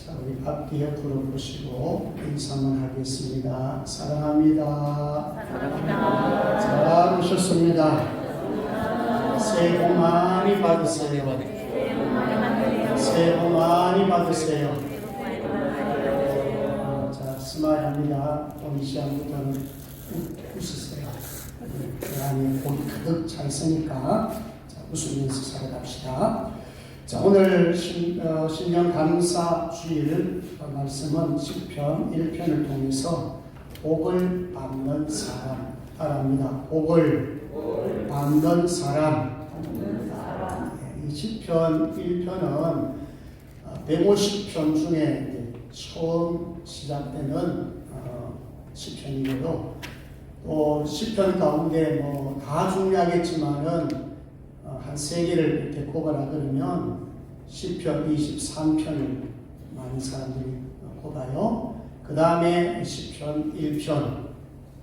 자, 우리 앞뒤 옆으로 보시고 인사만 하겠습니다. 사랑합니다. 사랑합니다. 잘 오셨습니다. 새해 복 많이 받으세요. 새해 복 많이 받으세요. 자, 스마일합니다. 오늘 시간부터는 웃으세요. 그 안에 복이 가득 차 있으니까 자, 웃으면서 살아갑시다. 자, 오늘 신년 감사 주일 말씀은 시편 1편을 통해서 복을 받는 사람 말합니다. 복을 받는 사람. 이 시편 1편은 150편 중에 처음 시작되는 시편이고요. 또 시편 가운데 다 중요하겠지만은 한 3개를 이렇게 꼽아라 그러면 시편 23편을 많은 사람들이 꼽아요. 그 다음에 시편 1편,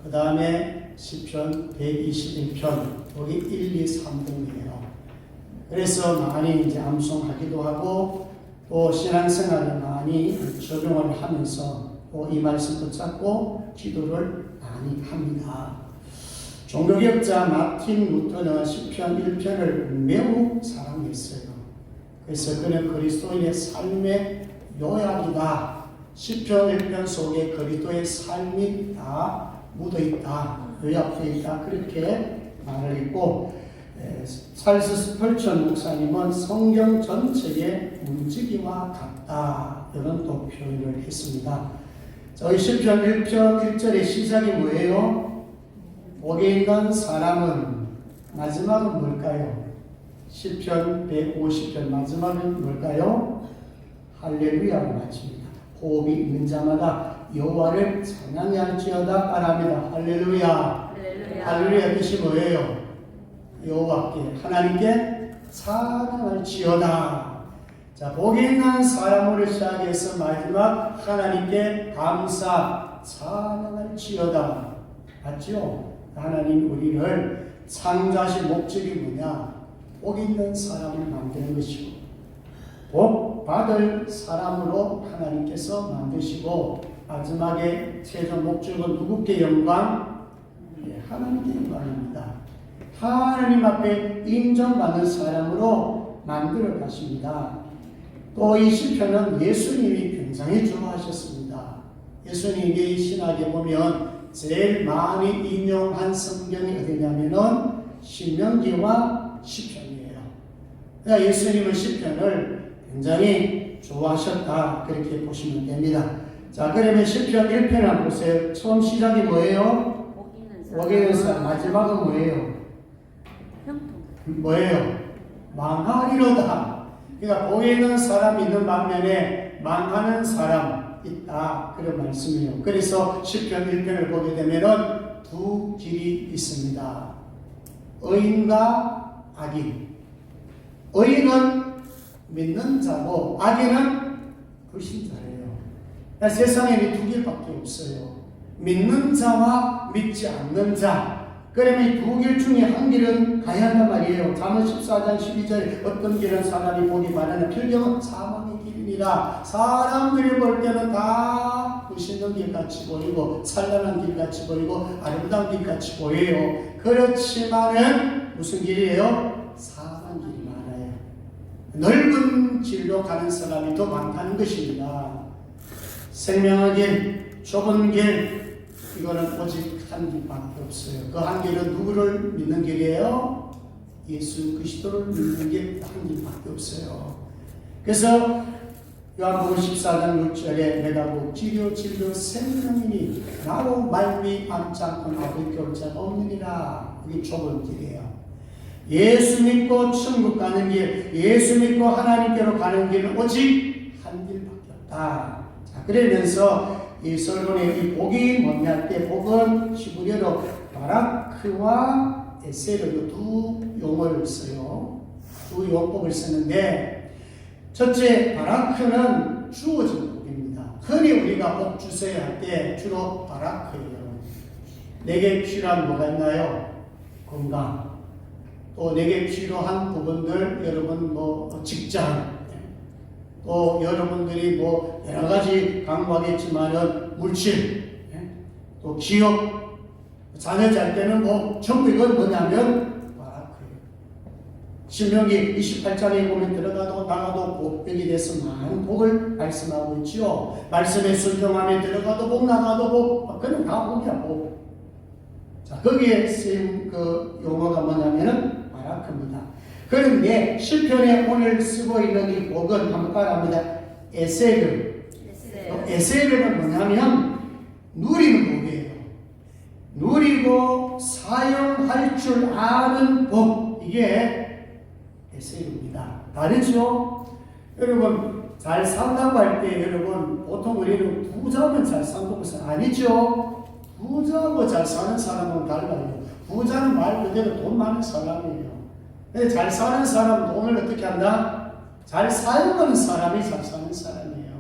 그 다음에 시편 121편, 여기 1, 2, 3등이에요. 그래서 많이 이제 암송하기도 하고 또 신앙생활을 많이 적용을 하면서 또 이 말씀 붙잡고 기도를 많이 합니다. 종교개혁자 마틴 루터는 시편 1편을 매우 사랑했어요. 그래서 그는 그리스도인의 삶의 요약이다. 시편 1편 속에 그리스도의 삶이 다 묻어있다. 요약되어 있다. 그렇게 말을 했고 찰스 스펄전 목사님은 성경 전체의 문지기와 같다. 이런 또 표현을 했습니다. 저희 시편 1편 1절의 시작이 뭐예요? 복이 있는 사람은 마지막은 뭘까요? 시편 150편 마지막은 뭘까요? 할렐루야로 마칩니다. 호흡이 있는 자마다 여호와를 찬양할지어다 바랍니다. 할렐루야. 할렐루야 뜻이 뭐예요? 여호와께 하나님께 찬양할지어다. 자, 복이 있는 사람으로 시작해서 마지막 하나님께 감사 찬양할지어다. 맞죠? 하나님 우리를 창조하신 목적이 뭐냐? 복 있는 사람을 만드는 것이고 복 받을 사람으로 하나님께서 만드시고 마지막에 최종 목적은 누구께 영광? 하나님께 영광입니다. 하나님 앞에 인정받는 사람으로 만들어 가십니다. 또 이 시편은 예수님이 굉장히 좋아하셨습니다. 예수님의 신학에 보면 제일 많이 인용한 성경이 어디냐면은 신명기와 시편이에요. 그러니까 예수님은 시편을 굉장히 좋아하셨다. 그렇게 보시면 됩니다. 자, 그러면 시편 1편 한번 보세요. 처음 시작이 뭐예요? 복 있는 사람. 마지막은 뭐예요? 뭐예요? 망하리로다. 그러니까 복 있는 사람이 있는 반면에 망하는 사람 있다. 그런 말씀이에요. 그래서 시편 1편을 보게 되면은 두 길이 있습니다. 의인과 악인. 의인은 믿는 자고 악인은 불신자예요. 그러니까 세상에는 두 길밖에 없어요. 믿는 자와 믿지 않는 자. 그러면 이 두 길 중에 한 길은 가야 한단 말이에요. 잠언 14장 12절 어떤 길은 사람이 보기 바라는 필경은 사망의 길이니라. 사람들이 볼 때는 다 멋있는 길같이 보이고 찬란한 길같이 보이고 아름다운 길같이 보여요. 그렇지만은 무슨 길이에요? 사망 길이 많아요. 넓은 길로 가는 사람이 더 많다는 것입니다. 생명의 길, 좁은 길, 이거는 오직 한 길밖에 없어요. 그 한 길은 누구를 믿는 길이에요? 예수 그리스도를 믿는 게 한 길밖에 없어요. 그래서 요한복음 14장 6절에 내가 곧 진리요 생명이니 나로 말미암지 않고 아버지께 올 자가 없느니라. 이게 좁은 길이에요. 예수 믿고 천국 가는 길, 예수 믿고 하나님께로 가는 길은 오직 한 길밖에 없다. 자, 그러면서 이 설문의 이 복이 뭐냐 할 때 복은 히브리어로 바라크와 에세르 두 용어를 써요. 두 용법을 쓰는데 첫째 바라크는 주어진 복입니다. 흔히 우리가 복 주세요 할 때 주로 바라크예요. 내게 필요한 뭐가 있나요? 건강. 또 내게 필요한 부분들 여러분 직장 또 여러분들이 뭐 여러 가지 강구하겠지만은 물질, 또 기업, 자녀 잘 때는 뭐 전부 이건 뭐냐면 바라크예요. 신명기 28장에 보면 들어가도 나가도 복벽이 돼서 많은 복을 말씀하고 있죠. 말씀에 순종하면 들어가도 복, 나가도 복, 그건 다 복이야, 복. 자, 거기에 쓰인 그 용어가 뭐냐면은 바라크입니다. 그런데 시편에 오늘 쓰고 있는 이 복은 한번 따라합니다. 에세르. 에세르는 뭐냐면 누리는 복이에요. 누리고 사용할 줄 아는 복. 이게 에세르입니다. 다르죠? 여러분 잘 산다고 할 때 여러분 보통 우리는 부자면 잘 산다고 해서 아니죠? 부자하고 잘 사는 사람은 달라요. 부자는 말 그대로 돈 많은 사람이에요. 근데 잘 사는 사람은 돈을 어떻게 한다? 잘 사용하는 사람이 잘 사는 사람이에요.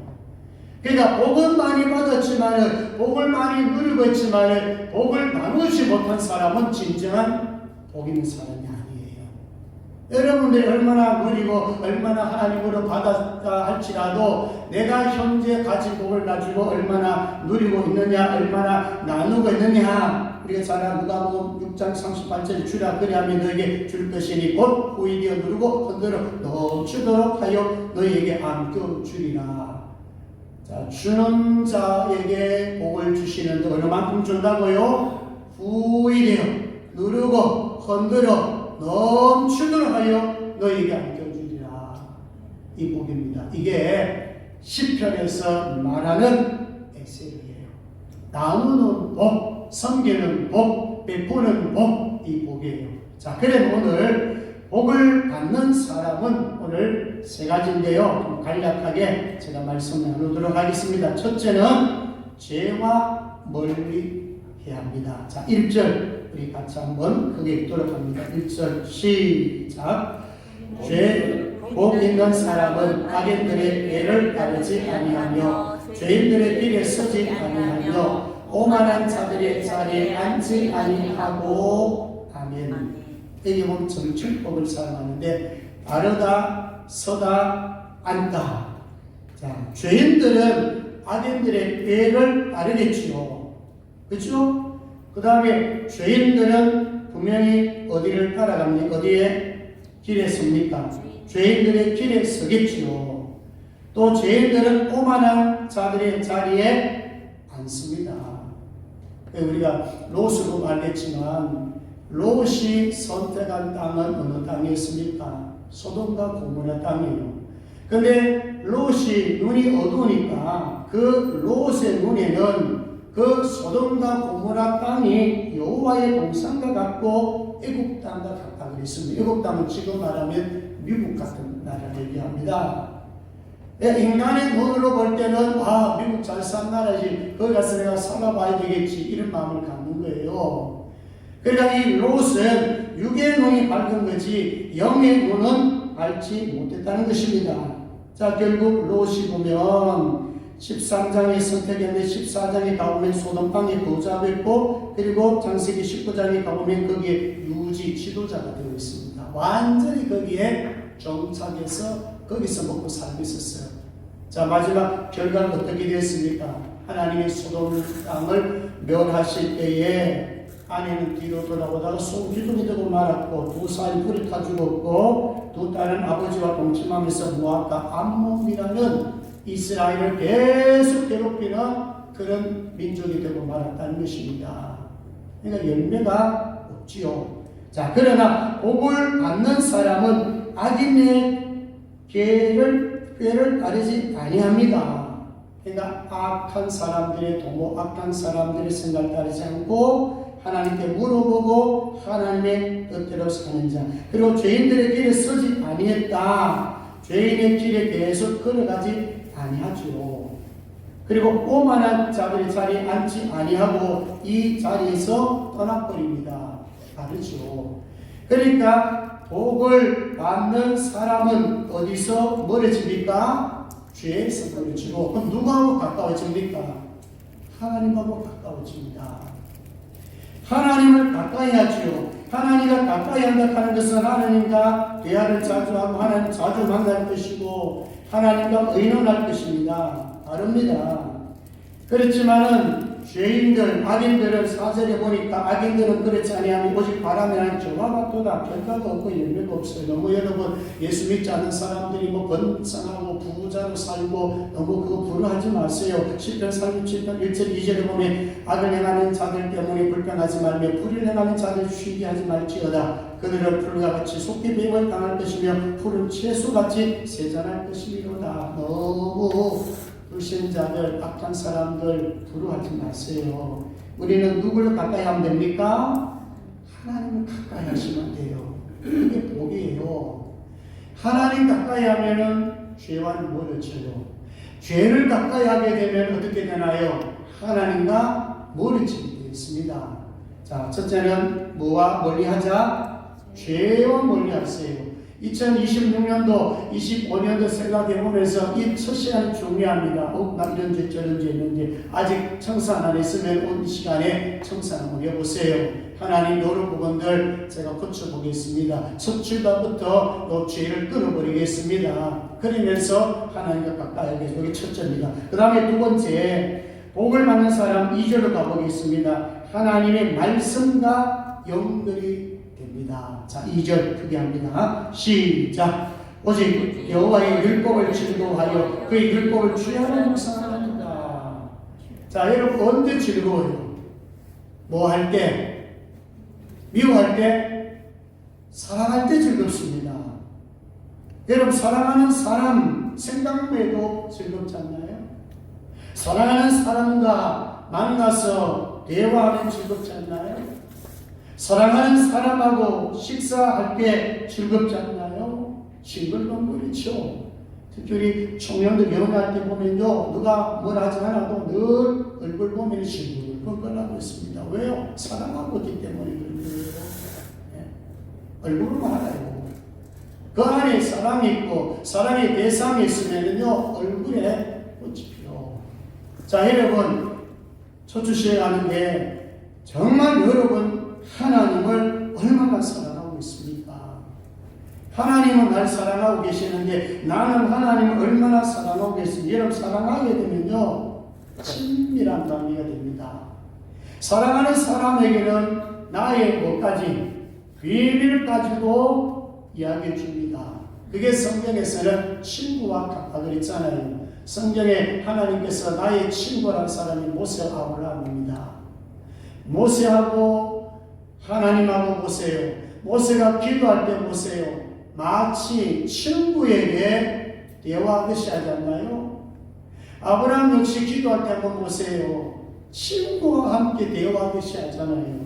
그러니까 복은 많이 받았지만 복을 많이 누리고 있지만 복을 나누지 못한 사람은 진정한 복 있는 사람이 아니에요. 여러분들이 얼마나 누리고 얼마나 하나님으로 받았다 할지라도 내가 현재 가진 복을 가지고 얼마나 누리고 있느냐, 얼마나 나누고 있느냐. 우리가 잘 아는 누가복음 6장 38절에 주라 그리하면 너에게 줄 것이니 곧 후이되어 누르고 흔들어 넘치도록 하여 너에게 안겨주리라. 자, 주는 자에게 복을 주시는데 얼마만큼 준다고요? 후이되어 누르고 흔들어 넘치도록 하여 너에게 안겨주리라. 이 복입니다. 이게 시편에서 말하는 에세이예요. 나누는 복, 섬기는 복, 베푸는 복, 이 복이에요. 자, 그래 오늘 복을 받는 사람은 오늘 세 가지인데요. 좀 간략하게 제가 말씀 나누도록 하겠습니다. 첫째는 죄와 멀리 해야 합니다. 자, 1절 우리 같이 한번 크게 읽도록 합니다. 1절 시작. 복 있는 사람은 악인들의 죄를 따르지 아니하며 죄인들의 길에 서지 아니하며 오만한 자들의 자리에 앉지 아니하고. 아멘. 여기 보면 정치법을 사용하는데 바르다, 서다, 앉다. 자, 죄인들은 악인들의 죄를 따르겠지요. 그렇죠? 그 다음에 죄인들은 분명히 어디를 따라갑니까? 어디에? 길에 섭니까? 죄인들의 길에 서겠지요. 또 죄인들은 오만한 자들의 자리에 앉습니다. 우리가 롯을 알겠지만 롯이 선택한 땅은 어느 땅이었습니까? 소돔과 고모라 땅이에요. 근데 롯이 눈이 어두우니까 그 롯의 눈에는 그 소돔과 고모라 땅이 여호와의 동산과 같고 애국 땅과 같다 그랬습니다. 애국 땅은 지금 말하면 미국 같은 나라를 얘기합니다. 인간의 눈으로 볼 때는 미국 잘 산 나라지 거기 가서 내가 살아봐야 되겠지 이런 마음을 갖는 거예요. 그러니까 이 롯은 육의 눈이 밝은 거지 영의 눈은 밝지 못했다는 것입니다. 자, 결국 롯이 보면 13장에 선택했는데 14장에 가보면 소돔 땅에 거주하고 있고 그리고 창세기 19장에 가보면 거기에 유지 지도자가 되어 있습니다. 완전히 거기에 정착해서 거기서 먹고 살고 있었어요. 자, 마지막 결과는 어떻게 되었습니까? 하나님이 소돔 땅을 멸하실 때에 아내는 뒤로 돌아보다가 소기둥이 되고 말았고 두 사이 불이 타 죽었고 두 딸은 아버지와 동침하면서 모압과 암몬이라는 이스라엘을 계속 괴롭히는 그런 민족이 되고 말았다는 것입니다. 그러니까 열매가 없지요. 자, 그러나 복을 받는 사람은 악인의 꾀를 따르지 아니합니다. 그러니까 악한 사람들의 도모, 악한 사람들의 생각을 따르지 않고 하나님께 물어보고 하나님의 뜻대로 사는 자. 그리고 죄인들의 길에 서지 아니했다. 죄인의 길에 계속 걸어가지 아니하죠. 그리고 오만한 자들의 자리에 앉지 아니하고 이 자리에서 떠나버립니다. 다르죠. 그러니까 복을 받는 사람은 어디서 멀어집니까? 죄에서 멀어지고 그럼 누구하고 가까워집니까? 하나님하고 가까워집니다. 하나님을 가까이 하지요. 하나님과 가까이 한다 하는 것은 하나님과 대화를 자주 하고 하나님 자주 만날 것이고 하나님과 의논할 것입니다. 다릅니다. 그렇지만은 죄인들, 악인들을 4절에 보니까 악인들은 그렇지 아니하면 오직 바람에 난 저와 같도다. 결과가 없고 열매가 없어요. 너무 여러분 예수 믿지 않는 사람들이 뭐 번성하고 부자로 살고 너무 그거 불효하지 마세요. 시편 37편 1절 2절에 보면 악을 행하는 자들 때문에 불평하지 말며 불을 행하는 자들 쉬게 하지 말지어다. 그들은 풀과 같이 속히 뱀을 당할 것이며 푸른 채소같이 세잔할 것이미로다. 너무 불신자들, 악한 사람들 두려워하지 마세요. 우리는 누구를 가까이 하면 됩니까? 하나님을 가까이 하시면 돼요. 그게 복이에요. 하나님 가까이 하면은 죄와 멀어져요. 죄를 가까이 하게 되면 어떻게 되나요? 하나님과 멀어지게 되어 있습니다. 자, 첫째는 뭐와 멀리하자? 죄와 멀리하세요. 2026년도, 25년도 생각해보면서 이 첫 시간이 중요합니다. 나 이런 죄 저런 죄 있는데 아직 청산 안 했으면 온 시간에 청산 한번 해보세요. 하나님 여러 부분들 제가 고쳐보겠습니다. 첫 출발부터 이 죄를 끊어버리겠습니다. 그러면서 하나님과 가까이 하겠습니다. 이게 첫째입니다. 그 다음에 두 번째, 복을 받는 사람 2절로 가보겠습니다. 하나님의 말씀과 연결이 됩니다. 자, 2절 크게 합니다. 시작. 오직 여호와의 율법을 즐거워하여 그의 율법을 주야로 묵상하는다. 자, 여러분 언제 즐거워요? 뭐 할 때? 미워할 때? 사랑할 때 즐겁습니다. 여러분 사랑하는 사람 생각해도 즐겁지 않나요? 사랑하는 사람과 만나서 대화하면 즐겁지 않나요? 사랑하는 사람하고 식사할 때 즐겁지 않나요? 싱글벙글이죠. 특히 청년들 연애할 때 보면요, 누가 뭘 하지 않아도 늘 얼굴 보면 싱글벙글하고 있습니다. 왜요? 사랑하고 있기 때문에 그런 거예요. 네. 얼굴만 알아요. 그 안에 사랑이 있고 사랑의 대상이 있으면요 얼굴에 꽃이 피어. 자, 여러분 초추시에 하는데 정말 여러분 하나님을 얼마나 사랑하고 있습니까? 하나님은 날 사랑하고 계시는데 나는 하나님을 얼마나 사랑하고 계십니까? 여러분 사랑하게 되면요 친밀한 관계가 됩니다. 사랑하는 사람에게는 나의 뭐까지 비밀을 가지고 이야기해 줍니다. 그게 성경에서는 친구와 같다 그랬잖아요. 성경에 하나님께서 나의 친구라는 사람이 모세와 아브라함입니다. 모세하고 하나님하고 보세요. 모세가 기도할 때 보세요. 마치 친구에게 대화하듯이 하지 않나요? 아브라함 역시 기도할 때 한번 보세요. 친구와 함께 대화하듯이 하잖아요.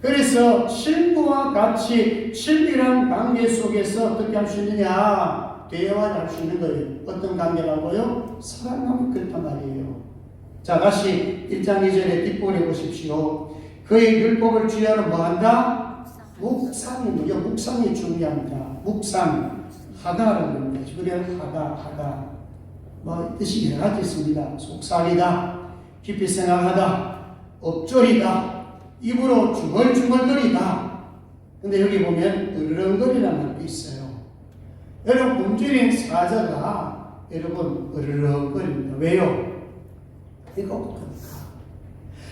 그래서 친구와 같이 친밀한 관계 속에서 어떻게 할 수 있느냐? 대화를 할 수 있는 거예요. 어떤 관계라고요? 사랑하면 그렇단 말이에요. 자, 다시 1장 2절에 뒷부분에 보십시오. 그의 율법을 주야로 뭐한다? 묵상입니다. 묵상이 중요합니다. 묵상, 하다라는 겁니다. 그래요, 하다. 뭐 뜻이 여러 가지 있습니다. 속삭이다, 깊이 생각하다, 엎조리다, 입으로 중얼중얼거리다. 근데 여기 보면 으르렁거리라는 말도 있어요. 여러분 굶주린 사자가 여러분 으르렁거립니다. 왜요? 배가 고프니까.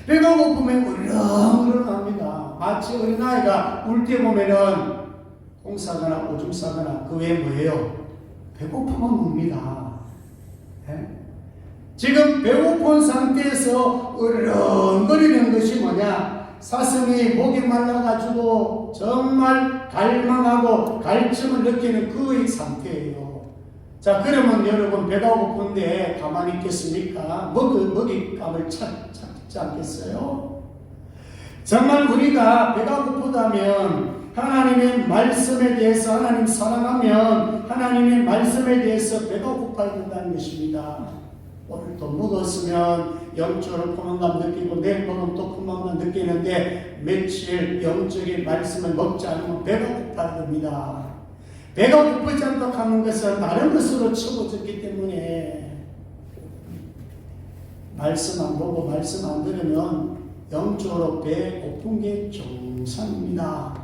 배가 고프면 으르렁으르렁합니다. 마치 어린아이가 울 때 보면은 콩 싸거나 오줌 싸거나 그 외에 뭐예요? 배고프면 웁니다. 네? 지금 배고픈 상태에서 으르렁거리는 것이 뭐냐? 사슴이 목이 말라가지고 정말 갈망하고 갈증을 느끼는 그 상태예요. 자, 그러면 여러분 배가 고픈데 가만히 있겠습니까? 먹잇감을 찾지 않겠어요? 정말 우리가 배가 고프다면 하나님의 말씀에 대해서 하나님 사랑하면 하나님의 말씀에 대해서 배가 고파야 된다는 것입니다. 오늘 또 먹었으면 영적으로 포만감 느끼고 내일 먹으면 또 포만감 느끼는데 며칠 영적인 말씀을 먹지 않으면 배가 고파야 됩니다. 배가 고프지 않도록 하는 것은 다른 것으로 채워졌기 때문에 말씀 안 보고 말씀 안 들으면 영적으로 배 고픈 게 정상입니다.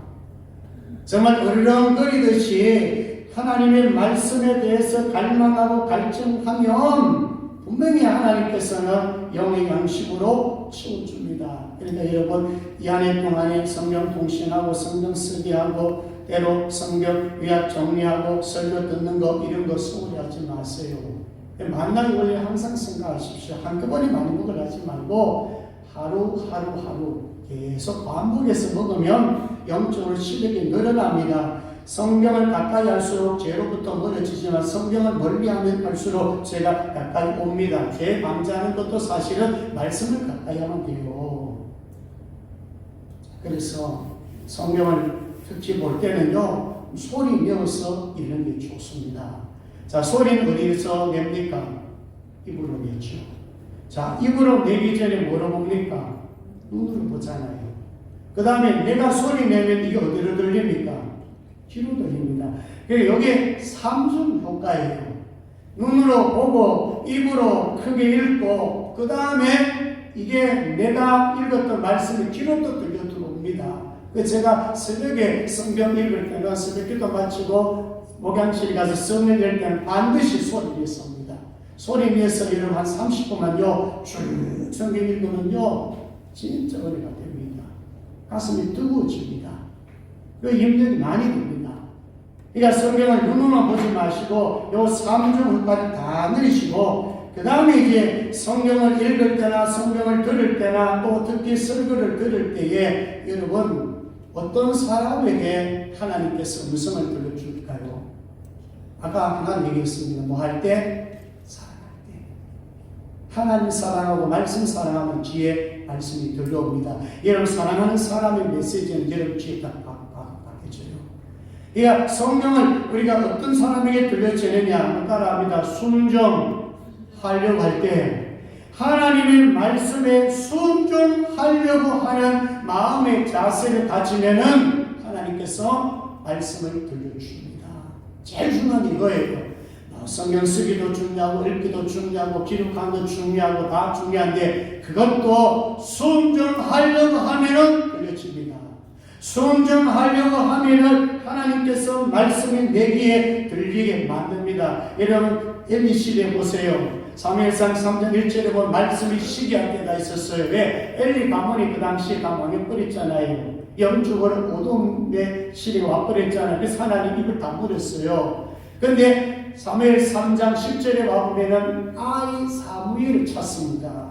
정말 으르렁거리듯이 하나님의 말씀에 대해서 갈망하고 갈증하면 분명히 하나님께서는 영의 양식으로 채워줍니다. 그러니까 여러분 이 한 해 동안에 성경 통신하고 성경 쓰기하고 때로 성경 요약 정리하고 설교 듣는 거 이런 거 소홀히 하지 마세요. 만나기 원래 항상 생각하십시오. 한꺼번에 많이 먹으려 하지 말고 하루 계속 반복해서 먹으면 영적으로 실력이 늘어납니다. 성경을 가까이 할수록 죄로부터 멀어지지만 성경을 멀리하면 할수록 죄가 가까이 옵니다. 죄 방지하는 것도 사실은 말씀을 가까이 하면 돼요. 그래서 성경을 특히 볼 때는요, 소리 내어서 읽는 게 좋습니다. 자, 소리는 어디서 냅니까? 입으로 내죠. 자, 입으로 내기 전에 뭐로 봅니까? 눈으로 보잖아요. 그 다음에 내가 소리 내면 이게 어디로 들립니까? 귀로 들립니다. 여기 삼중 효과예요. 눈으로 보고 입으로 크게 읽고 그 다음에 이게 내가 읽었던 말씀이 귀로도 들려 들어옵니다. 제가 새벽에 성경 읽을 때는 새벽기도 마치고 목양실에 가서 성경 읽을 때는 반드시 소리 냈습니다. 소리 내서 이런 한 30분만요 쭉 성경 읽으면요 진짜 은혜가 됩니다. 가슴이 뜨거워집니다. 그 힘들이 많이 듭니다. 그러니까 성경을 눈으로만 보지 마시고 요 삼중 효과를 다 누리시고 그 다음에 이제 성경을 읽을 때나 성경을 들을 때나 또 특히 설교를 들을 때에 여러분 어떤 사람에게 하나님께서 음성을 들려줄까요? 아까 하나님 얘기했습니다. 뭐 할 때? 사랑할 때. 하나님 사랑하고 말씀 사랑하면 귀에 말씀이 들려옵니다. 여러분 사랑하는 사람의 메시지는 여러분 귀에 딱 박혀져요. 그러니까 성경을 우리가 어떤 사람에게 들려주느냐 따라합니다. 순종하려고 할 때 하나님의 말씀에 순종하려고 하는 마음의 자세를 가지면은 하나님께서 말씀을 들려주십니다. 제일 중요한 게 이거예요. 성경 쓰기도 중요하고 읽기도 중요하고 기록하는 도 중요하고 다 중요한데 그것도 순종하려고 하면은 들려집니다. 순종하려고 하면은 하나님께서 말씀이 내 귀에 들리게 만듭니다. 여러분 엘리 시대에 보세요. 사무엘상 3장 1절에 보면 말씀이 시기할 때가 있었어요. 왜? 엘리 가문이 그 당시에 다 망해버렸잖아요. 영적으로 어둠의 시대가 와버렸잖아요. 그래서 하나님 입을 다물었어요. 그런데 사무엘 3장 10절에 와보면은 아이 사무엘을 찾습니다.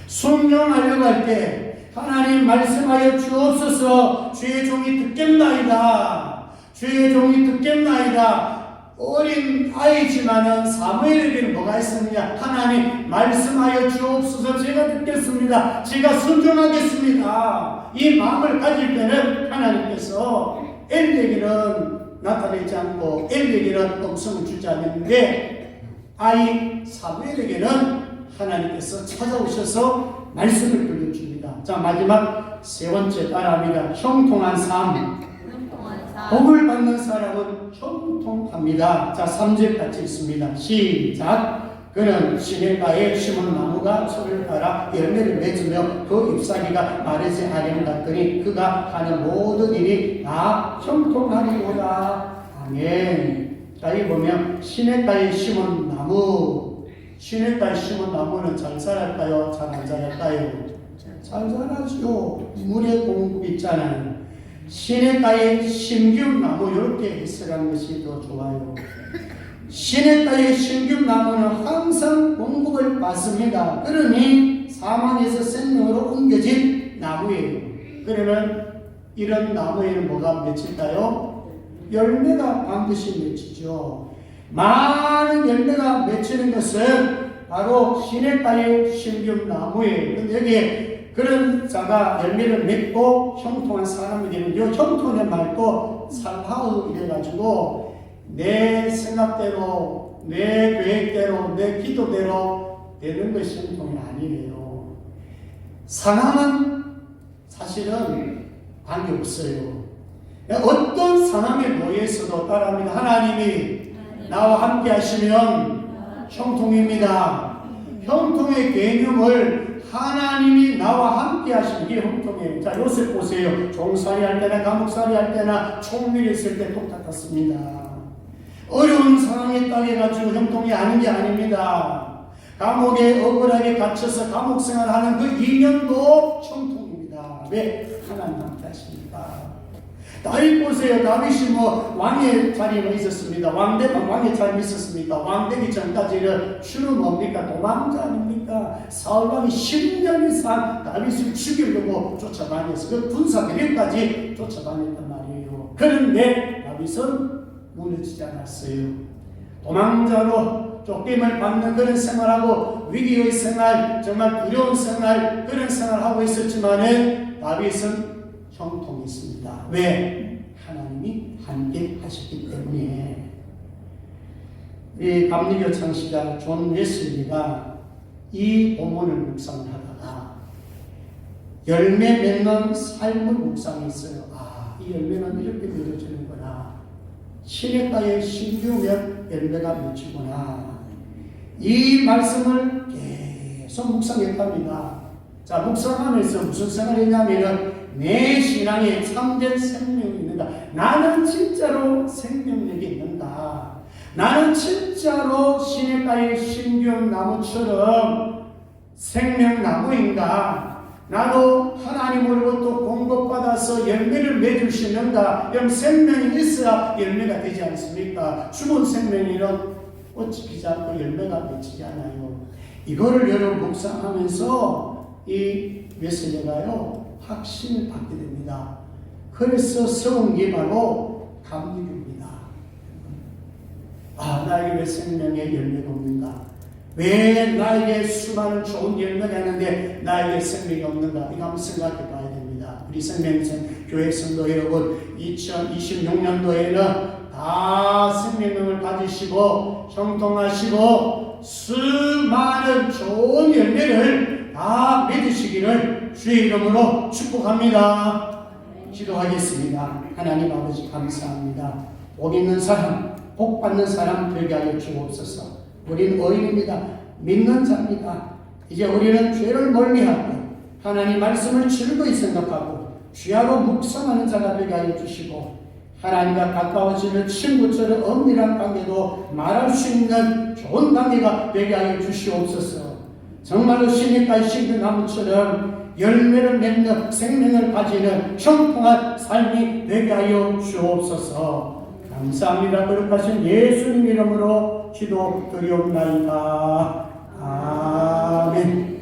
순종하려고 할 때 하나님 말씀하여 주옵소서. 주의 종이 듣겠나이다. 주의 종이 듣겠나이다. 어린 아이지만은 사무엘에게는 뭐가 있었느냐? 하나님 말씀하여 주옵소서. 제가 듣겠습니다. 제가 순종하겠습니다. 이 마음을 가질 때는 하나님께서 엘리에게는 나타내지 않고 엘리에게는 음성을 주지 않는데 아이 사무엘에게는 하나님께서 찾아오셔서 말씀을 들려줍니다. 자, 마지막 세 번째 따라합니다. 형통한 삶. 복을 받는 사람은 형통합니다. 자, 3절 같이 있습니다. 시작. 그는 시냇가에 심은 나무가 소리를 따라 열매를 맺으며 그 잎사귀가 마르지 않음 같더니 그가 하는 모든 일이 다 형통하리로다. 아멘. 자, 여기 보면 시냇가에 심은 나무. 시냇가에 심은 나무는 잘 자랄까요? 잘 안 자랄까요? 잘 자라죠. 물의 공급 있잖아요. 시냇가에 심김나무 이렇게 해석하는 것이 더 좋아요. 시냇가에 심김나무는 항상 공급을 받습니다. 그러니 사망에서 생명으로 옮겨진 나무예요. 그러면 이런 나무에는 뭐가 맺힐까요? 열매가 반드시 맺히죠. 많은 열매가 맺히는 것은 바로 시냇가에 심김나무예요. 근데 여기에 그런 자가 열매를 맺고 형통한 사람이 되는 이 형통의 말도 살파우 이래가지고 내 생각대로 내 계획대로 내 기도대로 되는 것이 형통이 아니에요. 상황은 사실은 관계없어요. 어떤 상황에 놓여있어도 따라합니다. 하나님이 나와 함께 하시면 형통입니다. 형통의 개념을 하나님이 나와 함께 하시는 게 형통이에요. 자, 요셉 보세요. 종살이 할 때나 감옥살이 할 때나 총밀이 있을 때 똑같았습니다. 어려운 상황에 따라가지고 형통이 아닌 게 아닙니다. 감옥에 억울하게 갇혀서 감옥 생활하는 그 2년도 형통입니다. 왜? 하나님 함께 하십니까? 다윗 보세요. 다윗이 왕의 자리에 있었습니다. 왕의 자리에 있었습니까? 왕 되기 전까지는 주는 뭡니까? 도망자 아닙니까? 사울왕이 10년 이상 다윗을 죽이려고 쫓아다녔어요. 그 군사 대령까지 쫓아다녔단 말이에요. 그런데 다윗은 무너지지 않았어요. 도망자로 쫓김을 받는 그런 생활하고 위기의 생활, 정말 두려운 생활, 그런 생활하고 있었지만은 다윗은 형통했습니다. 왜? 하나님이 함께 하셨기 때문에. 이 감리교 창시자 존 웨슬리가 이 본문을 묵상하다가 열매 맺는 삶을 묵상했어요. 이 열매는 이렇게 맺어지는구나. 시냇가에 심기우면 열매가 맺히구나. 이 말씀을 계속 묵상했답니다. 자, 묵상하면서 무슨 생각을 했냐면은 내 신앙에 참된 생명이 있는가? 나는 진짜로 생명력이 있는가? 나는 진짜로 시냇가의 심기운 나무처럼 생명나무인가? 나도 하나님으로부터 공급받아서 열매를 맺을 수 있는가? 그럼 생명이 있어야 열매가 되지 않습니까? 죽은 생명이는 꽃이 피지 않고 열매가 맺히지 않아요. 이거를 여러분 묵상하면서 이 웨슬리가요 확신을 받게 됩니다. 그래서 세운 게 바로 감리교입니다. 나에게 왜 생명의 열매가 없는가? 왜 나에게 수많은 좋은 열매가 있는데 나에게 생명이 없는가? 이거 한번 생각해 봐야 됩니다. 우리 생명생 교회 성도 여러분, 2026년도에는 다 생명력을 가지시고 형통하시고 수많은 좋은 열매를 다 맺으시기를 주의 이름으로 축복합니다. 기도하겠습니다. 하나님 아버지 감사합니다. 복 있는 사람, 복 받는 사람 되게 하여 주옵소서. 우리는 의인입니다. 믿는 자입니다. 이제 우리는 죄를 멀리하고 하나님 말씀을 즐거이 생각하고 주야로 묵상하는 자가 되게 하여 주시고 하나님과 가까워지는 친구처럼 엄밀한 관계도 말할 수 있는 좋은 관계가 되게 하여 주시옵소서. 정말로 시냇가의 심기나무처럼 열매를 맺는 생명을 가지는 형통한 삶이 되게 하여 주옵소서. 감사합니다. 거룩하신 예수님 이름으로 기도드리옵나이다. 아멘.